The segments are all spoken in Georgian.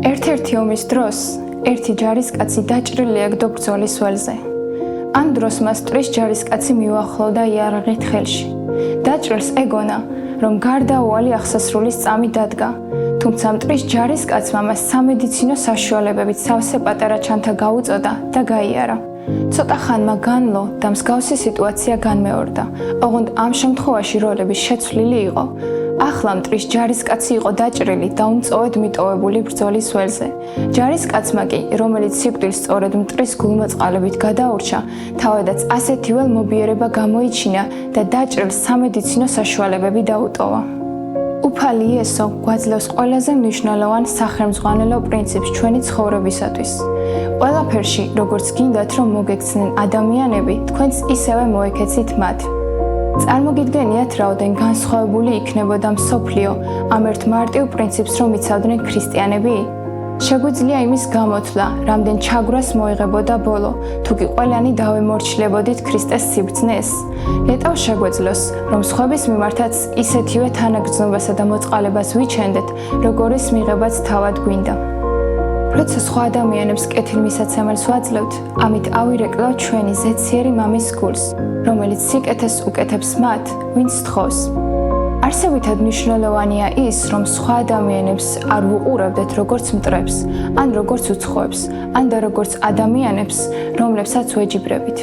ერთ-ერთი ომის დროს ერთი ჯარისკაცი დაჭრილი ეგდო ბრძოლის ველზე. ამ დროს მას მტრის ჯარისკაცი მიუახლოვდა იარაღით ხელში. დაჭრილს ეგონა, რომ გარდაუვალი აღსასრულის წამი დადგა, თუმცა მტრის ჯარისკაცმა მას სამედიცინო საშუალებებით სავსე პატარა ჩანთა გაუწოდა და გაიარა. ცოტა ხანმა განლო და მსგავსი სიტუაცია განმეორდა, ოღონდ ამ შემთხვევაში როლები შეცვლილი იყო. ახლა მტრის ჯარისკაცი იყო დაჭრილი და უმწოვედ მიტოვებული ბრძოლის ველზე. ჯარისკაცმა კი, რომელიც სიკვდილს სწორედ მტრის გულმოწყალებით გადაურჩა, თავადაც ასეთივე მობიერება გამოიჩინა და დაჭრილს სამედიცინო საშუალებები დაუტოვა. უფალი იესო გვაძლევს ყველაზე მნიშვნელოვან სახელმძღვანელო პრინციპს ჩვენი ცხოვრებისათვის. ყველაფერში, როგორც გინდათ, რომ მოგექცნენ ადამიანები, თქვენც ისევე მოექეცით მათ. წარმოგიდგენიათ, რაოდენ განსხვავებული იქნებოდა მსოფლიო ამ ერთ მარტივ პრინციპს რომ იცავდნენ ქრისტიანები? შეგვიძლია იმის გამოთვლა, რამდენ ჩაგვრას მოიღებოდა ბოლო, თუ კი ყველანი დავემორჩილებოდით ქრისტეს სიბრძნეს. ნეტავ შეგვეძლოს, რომ სხვების მიმართაც ისეთივე თანაგრძნობასა და მოწყალებას ვიჩენდეთ, როგორის მიღებაც თავად გვინდა. როცა სხვა ადამიანებს კეთილმისაცემელს ვაძლევთ, ამით ავირეკლავთ ჩვენი ზეციერი მამის გულს, რომელიც სიკეთეს უკეთებს მათ, ვინც სთხოვს. არსებითად მნიშვნელოვანია ის, რომ სხვა ადამიანებს არ ვუყურებდეთ როგორც მტრებს, ან როგორც უცხოებს, ან და როგორც ადამიანებს, რომლებსაც ვეჯიბრებით.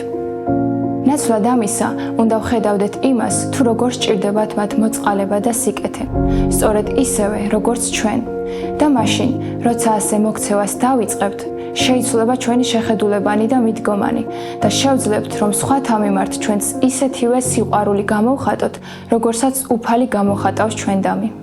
ნაცვლად ამისა, უნდა ვხედავდეთ იმას, თუ როგორ სჭირდებათ მათ მოწყალება და სიკეთე, სწორედ ისევე, როგორც ჩვენ. და მაშინ, როცა ასე მოქცევას დავიწყებთ, შეიცვლება ჩვენი შეხედულებანი და მიდგომანი და შევძლებთ, რომ სხვათა მიმართ ჩვენს ისეთივე სიყვარული გამოვხატოთ, როგორცაც უფალი გამოხატავს ჩვენდამი.